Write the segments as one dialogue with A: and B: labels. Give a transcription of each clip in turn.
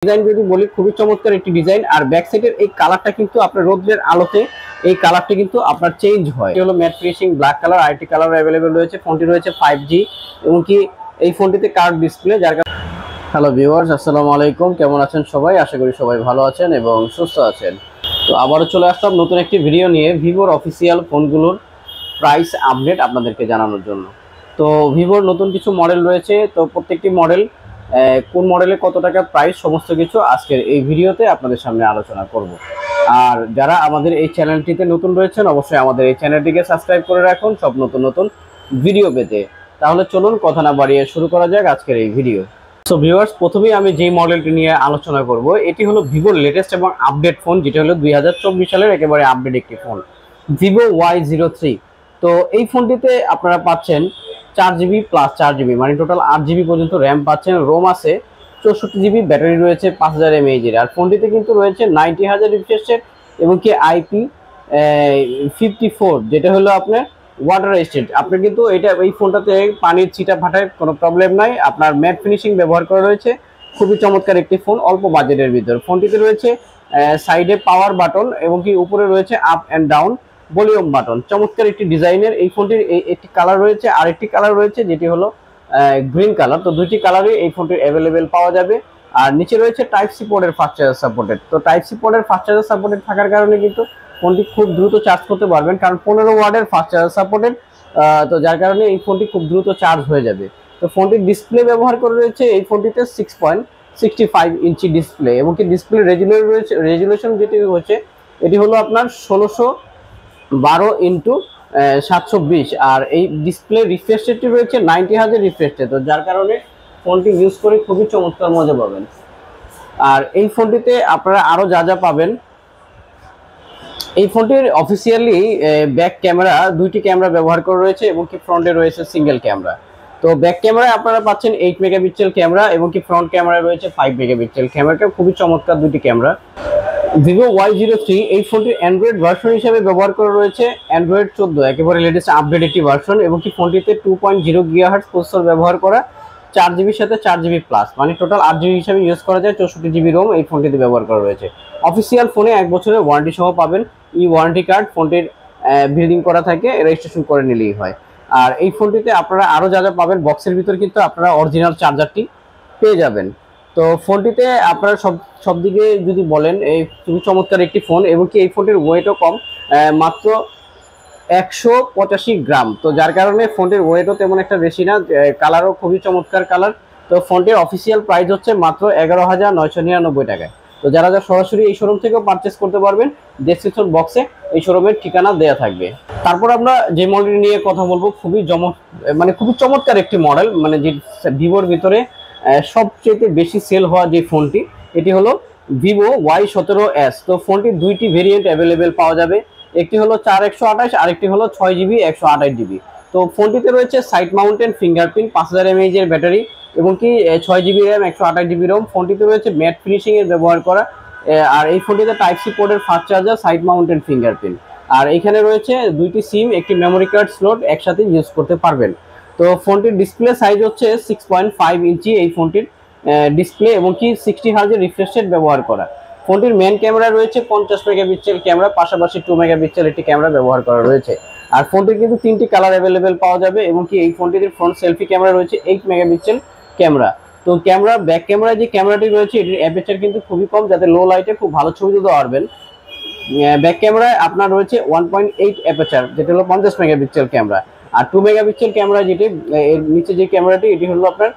A: Design যদি বলি খুবই চমৎকার একটি ডিজাইন। আর ব্যাক সাইডের এই কালারটা কিন্তু আপনার রোদ্রের আলোতে এই কালারটা কিন্তু আপনার চেঞ্জ হয়। এটা হলো mat finishing black colour, IT colour available রয়েছে। ফোনটি রয়েছে 5G এবং কি এই ফোনটিতে কার্ভ ডিসপ্লে। যার কারণে হ্যালো ভিউয়ার্স, আসসালামু আলাইকুম, কেমন আছেন সবাই? আশা করি সবাই ভালো আছেন এবং সুস্থ আছেন। তো আবারও চলে আসলাম নতুন একটি ভিডিও নিয়ে ভিভোর অফিসিয়াল ফোনগুলোর প্রাইস আপডেট আপনাদেরকে জানানোর জন্য। তো ভিভোর নতুন কিছু মডেল রয়েছে, তো প্রত্যেকটি মডেল কোন মডেলে কত টাকা প্রাইস সমস্ত কিছু আজকের এই ভিডিওতে আপনাদের সামনে আলোচনা করব। আর যারা আমাদের এই চ্যানেলটিতে নতুন রয়েছেন অবশ্যই আমাদের এই চ্যানেলটিকে সাবস্ক্রাইব করে রাখুন সব নতুন নতুন ভিডিও পেতে। তাহলে চলুন কথা না বাড়িয়ে শুরু করা যাক আজকের এই ভিডিও। সো ভিউয়ার্স, প্রথমেই আমি যেই মডেলটি নিয়ে আলোচনা করব এটি হলো ভিভোর লেটেস্ট এবং আপডেট ফোন, যেটা হলো 2024 সালের একেবারে আপডেট একটি ফোন, ভিভো Y03। তো এই ফোনটিতে আপনারা পাচ্ছেন 4GB প্লাস 4GB, মানে টোটাল 8GB পর্যন্ত র্যাম পাচ্ছেন। রোম আছে 64GB, ব্যাটারি রয়েছে 5000 mAh এর। আর ফোনটিতে কিন্তু রয়েছে 90,000 রিফ্রেশ রেট এবং কি IP54, যেটা হলো আপনার ওয়াটার রেজিস্ট্যান্ট। আপনি কিন্তু এই ফোনটাতে পানির ছিটা ফাটায় কোনো প্রবলেম নাই। আপনার ম্যাট ফিনিশিং ব্যবহার করা রয়েছে। খুবই চমৎকার একটি ফোন অল্প বাজেটের ভিতর। ফোনটিতে রয়েছে সাইডে পাওয়ার বাটন এবং কি উপরে রয়েছে up and down volume button. চমৎকার একটি ডিজাইনের এই ফোনটির একটি কালার রয়েছে, আর একটি কালার রয়েছে যেটি হলো গ্রিন কালার। তো দুইটি কালারই এই ফোনটির অ্যাভেলেবেল পাওয়া যাবে। আর নিচে রয়েছে টাইপ সি পোর্টের ফাস্ট চার্জার সাপোর্টেড। তো টাইপ সি পোর্টের ফাস্ট চার্জার সাপোর্টেড থাকার কারণে কিন্তু ফোনটি খুব দ্রুত চার্জ করতে পারবেন, কারণ 15 ওয়াটের ফাস্ট চার্জার সাপোর্টেড। তো যার কারণে এই ফোনটি খুব দ্রুত চার্জ হয়ে যাবে। তো ফোনটির ডিসপ্লে ব্যবহার করে রয়েছে এই ফোনটিতে 6.65 ইঞ্চি ডিসপ্লে এবং কি ডিসপ্লে রেজুলেশন যেটি হচ্ছে এটি হলো আপনার 1612x720। আর এই ডিসপ্লে রিফ্রেশ রেটটি রয়েছে 90,000 রিফ্রেশ রেট। তো যার কারণে ফোনটি ইউজ করে খুবই চমৎকার মজা পাবেন। আর এই ফোনটিতে আপনারা আরও যা যা পাবেন, এই ফোনটির অফিসিয়ালি ব্যাক ক্যামেরা দুইটি ক্যামেরা ব্যবহার করা রয়েছে এবং কি ফ্রন্টে রয়েছে সিঙ্গেল ক্যামেরা। তো ব্যাক ক্যামেরায় আপনারা পাচ্ছেন 8 মেগাপিক্সেল ক্যামেরা এবং কি ফ্রন্ট ক্যামেরায় রয়েছে 5 মেগাপিক্সেল। ক্যামেরাটা খুবই চমৎকার দুইটি ক্যামেরা। ভিভো Y03 এই ফোনটির অ্যান্ড্রয়েড ভার্সন হিসেবে ব্যবহার করা রয়েছে অ্যান্ড্রয়েড 14, একেবারে লেটেস্ট আপডেট একটি ভার্সন এবং কি ফোনটিতে 2.0 GHz প্রসেসর ব্যবহার করা, 4GBর সাথে 4GB প্লাস, মানে টোটাল 8GB হিসেবে ইউজ করা যায়। 64GB রোম এই ফোনটিতে ব্যবহার করা রয়েছে। অফিসিয়াল ফোনে 1 বছরের ওয়ারেন্টি সহ পাবেন। এই ওয়ারেন্টি কার্ড ফোনটির বিল্ডিং করা থাকে, রেজিস্ট্রেশন করে নিলেই হয়। আর এই ফোনটিতে আপনারা আরও যা যা পাবেন, বক্সের ভিতর কিন্তু আপনারা অরিজিনাল চার্জারটি পেয়ে যাবেন। তো ফোনটিতে আপনারা সব দিকে যদি বলেন এই খুবই চমৎকার একটি ফোন এবং কি এই ফোনটির ওয়েটও কম, মাত্র 185 গ্রাম। তো যার কারণে ফোনটির ওয়েটও তেমন একটা বেশি না, কালারও খুবই চমৎকার কালার। তো ফোনটির অফিসিয়াল প্রাইস হচ্ছে মাত্র 11,999 টাকায়। তো যারা সরাসরি এই শোরুম থেকেও পারচেস করতে পারবেন, ডেসক্রিপশন বক্সে এই শোরুমের ঠিকানা দেওয়া থাকবে। তারপর আমরা যে মডেলটি নিয়ে কথা বলবো খুবই খুবই চমৎকার একটি মডেল, মানে যে ভিভোর ভিতরে সবচেয়ে বেশি সেল হওয়া যে ফোনটি এটি হলো ভিভো Y17s। তো ফোনটির দুইটি ভেরিয়েন্ট অ্যাভেলেবেল পাওয়া যাবে, একটি হলো 4128 আর একটি হলো 6GB 128GB। তো ফোনটিতে রয়েছে সাইড মাউন্টেন ফিঙ্গারপ্রিন্ট, 5000 mAh এর ব্যাটারি এবং কি 6GB র্যাম 128GB রোম। ফোনটিতে রয়েছে ম্যাট ফিনিশিং এর ব্যবহার করা। আর এই ফোনটিতে টাইপ সি পোর্টের fast charger, side mounted fingerprint. আর এখানে রয়েছে দুইটি সিম, একটি মেমোরি কার্ড স্লট একসাথে ইউজ করতে পারবেন। তো ফোনটির ডিসপ্লে সাইজ হচ্ছে 6.5 ইঞ্চি এই ফোনটির ডিসপ্লে এবং কি 60Hz রিফ্রেশ রেট ব্যবহার করা। ফোনটির মেন ক্যামেরা রয়েছে 50 মেগাপিক্সেল ক্যামেরা, পাশাপাশি 2 মেগাপিক্সেল একটি ক্যামেরা ব্যবহার করা রয়েছে। আর ফোনটির কিন্তু 3টি কালার অ্যাভেলেবেল পাওয়া যাবে এবং কি এই ফোনটিতে ফ্রন্ট সেলফি ক্যামেরা রয়েছে 8 মেগাপিক্সেল ক্যামেরা। তো ব্যাক ক্যামেরায় যে ক্যামেরাটি রয়েছে এটির অ্যাপারচার কিন্তু খুবই কম, যাতে লো লাইটে খুব ভালো ছবি তুলতে পারবেন। ব্যাক ক্যামেরায় আপনার রয়েছে 1.8 অ্যাপারচার, যেটা হলো 50 মেগাপিক্সেল ক্যামেরা। আর 2 মেগাপিক্সেল ক্যামেরা যেটি এর নিচে যে ক্যামেরাটি এটি হলো আপনার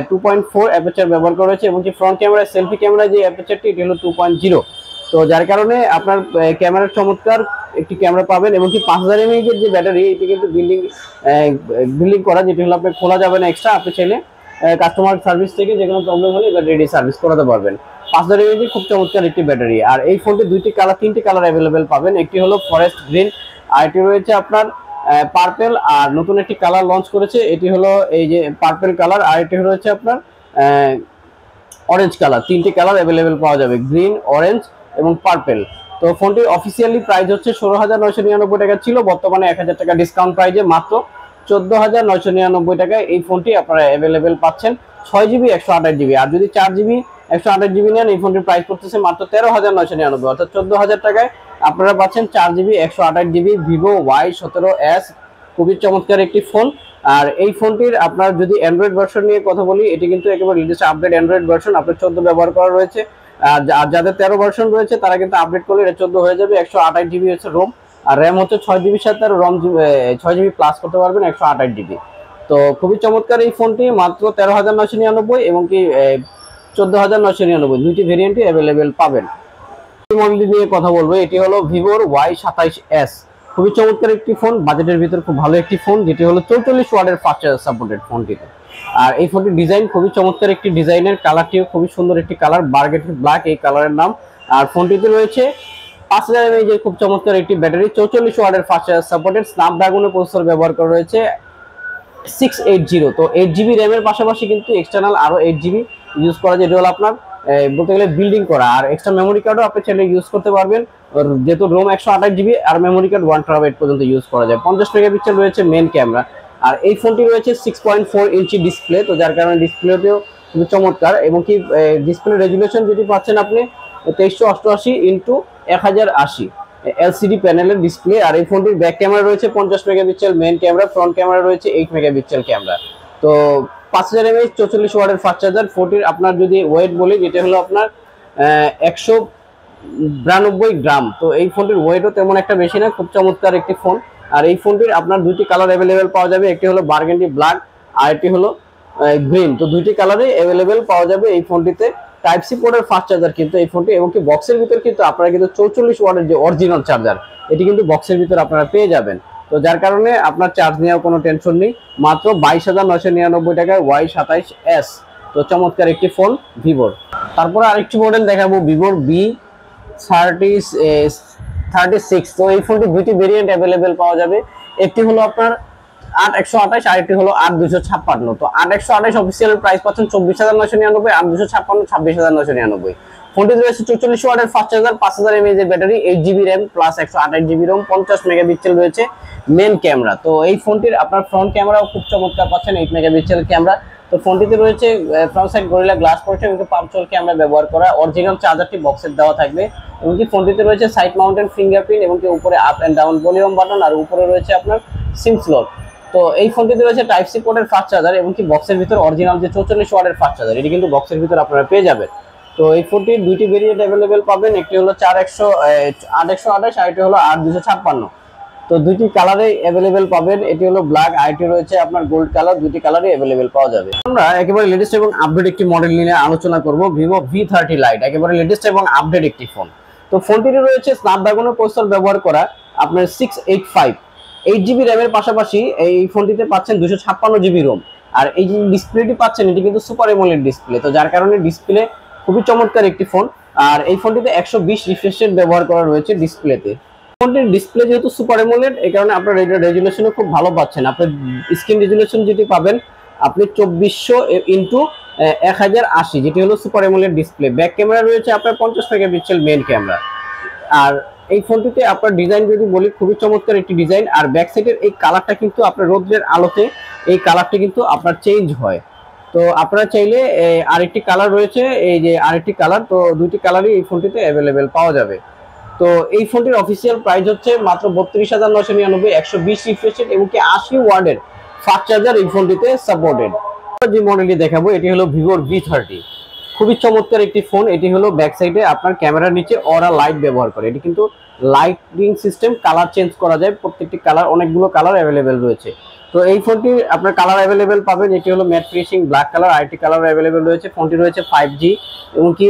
A: 2.4 অ্যাপারচার ব্যবহার করা হয়েছে এবং কি ফ্রন্ট ক্যামেরায় সেলফি ক্যামেরা যে অ্যাপারচারটি এটি হলো 2.0। তো যার কারণে আপনার ক্যামেরার চমৎকার একটি ক্যামেরা পাবেন এবং কি 5000 mAh এর যে ব্যাটারি এটি কিন্তু বিল্ডিং করা, যেটি হলো আপনার খোলা যাবে না এক্সট্রা। আপনি চাইলে কাস্টমার সার্ভিস থেকে যে কোনো প্রবলেম হলে ব্যাটারি সার্ভিস করাতে পারবেন। 5000 mAh খুব চমৎকার একটি ব্যাটারি। আর এই ফোনটি তিনটি কালার অ্যাভেলেবেল পাবেন, একটি হলো ফরেস্ট গ্রিন, আর এটি রয়েছে আপনার পার্পেল। আর নতুন একটি কালার লঞ্চ করেছে, এটি হলো এই যে পার্পেল কালার, আর এটি হচ্ছে আপনার অরেঞ্জ কালার। 3টি কালার অ্যাভেলেবেল পাওয়া যাবে, গ্রিন, অরেঞ্জ এবং পার্পেল। তো ফোনটির অফিসিয়ালি প্রাইস হচ্ছে 16,999 টাকা ছিল, বর্তমানে 1000 টাকা ডিসকাউন্ট প্রাইজে মাত্র 14,999 টাকায় এই ফোনটি আপনারা অ্যাভেলেবেল পাচ্ছেন। 6GB 128GB। আর যদি 4GB 128 জিবি নেন, এই ফোনটির প্রাইস পড়তেছে মাত্র 13,999, অর্থাৎ 14,000 টাকায় আপনারা পাচ্ছেন 4 জিবি 128 জিবি ভিভো Y17s। খুবই চমৎকার একটি ফোন। আর এই ফোনটির আপনার যদি অ্যান্ড্রয়েড ভার্সন নিয়ে কথা বলি, এটি কিন্তু একেবারে লেটেস্ট আপডেট অ্যান্ড্রয়েড ভার্সন, আপনার 14 ব্যবহার করা রয়েছে। আর যাদের 13 ভার্সন রয়েছে তারা কিন্তু আপডেট করলে এটা 14 হয়ে যাবে। 128 জিবি হচ্ছে রোম, আর র্যাম হচ্ছে 6 জিবির সাথে আর রম 6 জিবি প্লাস করতে পারবেন 128 জিবি। তো খুবই চমৎকার এই ফোনটি, মাত্র 13,999 এবং কি 14,999, দুইটি ভেরিয়েন্টই অ্যাভেলেবেল পাবেন। মডেলটি নিয়ে কথা বলবো, এটি হলো ভিভোর Y27s। খুবই চমৎকার একটি ফোন, বাজেটের ভিতর খুব ভালো একটি ফোন, যেটি হলো 44 ওয়াটের ফাস্ট চার্জ সাপোর্টেড ফোনটিতে। আর এই ফোনটির ডিজাইন খুবই চমৎকার একটি ডিজাইনের, কালারটিও খুবই সুন্দর একটি কালার, বার্গেন্ডি ব্ল্যাক এই কালারের নাম। আর ফোনটিতে রয়েছে 5000 mAh খুব চমৎকার একটি ব্যাটারি, 44 ওয়াটের ফাস্ট চার্জ সাপোর্টেড, স্ন্যাপড্রাগনের প্রসেসর ব্যবহার করা রয়েছে 680। তো 8 জিবি র্যামের পাশাপাশি কিন্তু এক্সটার্নাল আরো 8 জিবি ইউজ করা যায়, যেটা হলো আপনার বলতে গেলে বিল্ডিং করা। আর এক্সট্রা মেমোরি কার্ডও আপনি চাইলে ইউজ করতে পারবেন, যেহেতু রোম 128 জিবি আর মেমোরি কার্ড 1 TB পর্যন্ত ইউজ করা যায়। 50 মেগাপিক্সেল রয়েছে মেন ক্যামেরা। আর এই ফোনটি রয়েছে 6.4 ইঞ্চি ডিসপ্লে, তো যার কারণে ডিসপ্লেতেও খুবই চমৎকার, এবং কি ডিসপ্লে রেজুলেশন যেটি পাচ্ছেন আপনি 2388x1080 এলসিডি প্যানেলের ডিসপ্লে। আর এই ফোনটির ব্যাক ক্যামেরা রয়েছে 50 megapixel main camera, front camera রয়েছে 8 মেগাপিক্সেল ক্যামেরা। তো 5000 mAh 44 ওয়াটের ফাস্ট চার্জার। ফোনটির আপনার যদি ওয়েট বলি, যেটা হলো আপনার 192 গ্রাম। তো এই ফোনটির ওয়েটও তেমন একটা বেশি না, খুব চমৎকার একটি ফোন। আর এই ফোনটির আপনার দুইটি কালার অ্যাভেলেবেল পাওয়া যাবে, একটি হলো বার্গেন্ডি ব্ল্যাক আর একটি হলো গ্রিন। তো দুইটি কালারই অ্যাভেলেবেল পাওয়া যাবে এই ফোনটিতে। টাইপ সি পোর্টের ফাস্ট চার্জার কিন্তু এই ফোনটি, এবং কি বক্সের ভিতর কিন্তু আপনারা কিন্তু 44 ওয়াটের যে অরিজিনাল চার্জার, এটি কিন্তু বক্সের ভিতর আপনারা পেয়ে যাবেন। তো যার কারণে আপনার চার্জ নেওয়ার কোনো টেনশন নেই, মাত্র 22,999 টাকায় Y27s। তো চমৎকার একটি ফোন ভিভোর। তারপরে আরেকটি মডেল দেখাবো, ভিভোর V36। তো এই ফোনটি দুইটি ভেরিয়েন্ট অ্যাভেলেবেল পাওয়া যাবে, একটি হলো আপনার 8128 আর একটি হলো 8256। তো 8128 অফিসিয়াল প্রাইস পাচ্ছেন 24,999, 8256 26,999। ফোনটিতে রয়েছে 44 ওয়াটের ফাস্ট চার্জার, 5000 mAh এর battery, 8 GB RAM plus 128 GB ROM, 50 megapixel রয়েছে মেন ক্যামেরা। তো এই ফোনটির আপনার ফ্রন্ট ক্যামেরাও খুব চমৎকার পাচ্ছেন, 8 মেগাপিক্সেল ক্যামেরা। তো ফোনটিতে রয়েছে ফ্রন্ট সাইড গরিলা গ্লাস পড়ছে এবং পাম্পচল ক্যামেরা ব্যবহার করা, অরিজিনাল চার্জারটি বক্সের দেওয়া থাকবে, এবং কি ফোনটিতে রয়েছে সাইড মাউন্টেড ফিঙ্গারপ্রিন্ট, এবং কি উপরে up and down volume button, আর উপরে রয়েছে আপনার সিম স্লট। তো এই ফোনটিতে রয়েছে টাইপ সি পোর্টের ফাস্ট চার্জার, এবং কি বক্সের ভিতর অরিজিনাল যে 44 ওয়াটের ফাস্ট চার্জার, এটি কিন্তু বক্সের ভিতর আপনারা পেয়ে যাবেন। তো এই ফোনটির দুইটি ভেরিয়েন্ট অ্যাভেলেবেল পাবেন, একটি হলো 8128 আর একটি হলো 8256। তো দুইটি কালারে অ্যাভেলেবেল পাবেন, এটি হলো ব্ল্যাক, আইটি রয়েছে আপনার গোল্ড কালার, দুইটি কালারে অ্যাভেলেবেল পাওয়া যাবে। আমরা একেবারে লেটেস্ট এবং আপডেট একটি মডেল নিয়ে আলোচনা করব, ভিভো V30 লাইট, একেবারে লেটেস্ট এবং আপডেট একটি ফোন। তো ফোনটিতে রয়েছে স্ন্যাপড্রাগনের প্রসেসর ব্যবহার করা আপনার 685, 8 জিবি র্যামের পাশাপাশি এই ফোনটিতে পাচ্ছেন 256 জিবি রোম। আর এই যে ডিসপ্লেটি পাচ্ছেন, এটি কিন্তু সুপার এমোলেড ডিসপ্লে, তো যার কারণে ডিসপ্লে খুবই চমৎকার একটি ফোন। আর এই ফোনটিতে 120 রিফ্রেশ রেট ব্যবহার করা রয়েছে ডিসপ্লেতে। ফোনটির ডিসপ্লে যেহেতু সুপার এমোলেড, এই কারণে আপনার রেজুলেশনও খুব ভালো পাচ্ছেন। আপনার স্ক্রিন রেজুলেশন যেটি পাবেন আপনি 2400x1080, যেটি হলো super AMOLED display. Back camera রয়েছে আপনার 50 মেগাপিক্সেল মেইন ক্যামেরা। আর এই ফোনটিতে আপনার ডিজাইন যদি বলি, খুবই চমৎকার একটি ডিজাইন। আর ব্যাক সাইডের এই কালারটা কিন্তু আপনার রোদের আলোতে এই কালারটি কিন্তু আপনার চেঞ্জ হয়। তো আপনারা চাইলে আরেকটি কালার রয়েছে, এই যে আরেকটি কালার, তো দুইটি কালারই এই ফোনটিতে অ্যাভেলেবেল পাওয়া যাবে। তো এই ফোনটির অফিসিয়াল প্রাইস হচ্ছে মাত্র 32,999, 120 রিফ্রেশ রেট এবং কি 80 ওয়াটের ফাস্ট চার্জার এই ফোনটিতে সাপোর্টেড। যে মডেলটি দেখাবো, এটি হলো ভিভোর V30। খুবই চমৎকার একটি ফোন। এটি হলো ব্যাক সাইডে আপনার ক্যামেরার নিচে অরা লাইট ব্যবহার করে, এটি কিন্তু লাইটিং সিস্টেম, কালার চেঞ্জ করা যায়, প্রত্যেকটি কালার, অনেকগুলো কালার অ্যাভেলেবেল রয়েছে। তো এই ফোনটি আপনার কালার অ্যাভেলেবেল পাবেন, এটি হলো ম্যাট ফিনিশিং ব্ল্যাক কালার, আরেকটি কালার অ্যাভেলেবেল রয়েছে। ফোনটি রয়েছে 5G, এবং কি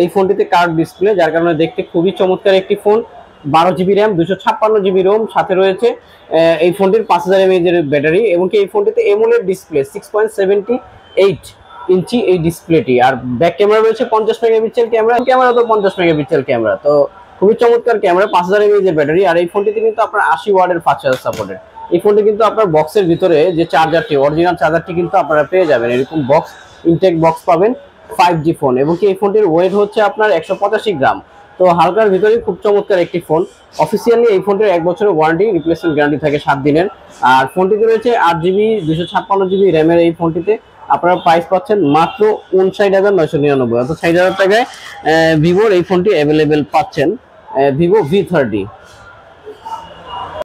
A: এই ফোনটিতে কার্ভ ডিসপ্লে, যার কারণে দেখতে খুবই চমৎকার একটি phone. 12 GB RAM, 256 GB ROM, সাথে রয়েছে এই ফোনটির 5000 mAh এর ব্যাটারি, এবং কি এই ফোনটিতে এমোলেড ডিসপ্লে 6.78 ইঞ্চি এই ডিসপ্লেটি। আর ব্যাক ক্যামেরা রয়েছে 50 মেগাপিক্সেল ক্যামেরা, তো 50 মেগাপিক্সেল ক্যামেরা। তো খুবই চমৎকার ক্যামেরা, 5000 mAh এর ব্যাটারি। আর এই ফোনটিতে কিন্তু আপনার 80 ওয়াটের ফাস্ট চার্জার সাপোর্টেড। এই ফোনটি কিন্তু আপনার বক্সের ভিতরে যে চার্জারটি, অরিজিনাল চার্জারটি কিন্তু আপনারা পেয়ে যাবেন, এরকম বক্স, ইনটেক বক্স পাবেন। 5G ফোন, এবং কি এই ফোনটির ওয়েট হচ্ছে আপনার 185 গ্রাম। তো হালকার ভিতরে খুব চমৎকার একটি ফোন। অফিসিয়ালি এই ফোনটির 1 বছরের ওয়ারেন্টি, রিপ্লেসমেন্ট গ্যারান্টি থাকে 7 দিনের। আর ফোনটিতে রয়েছে 8 জিবি 256 জিবি র্যামের এই ফোনটিতে, আপনারা প্রাইস পাচ্ছেন মাত্র 59,999, অর্থাৎ 60,000 টাকায় ভিভোর এই ফোনটি অ্যাভেলেবেল পাচ্ছেন, ভিভো V30।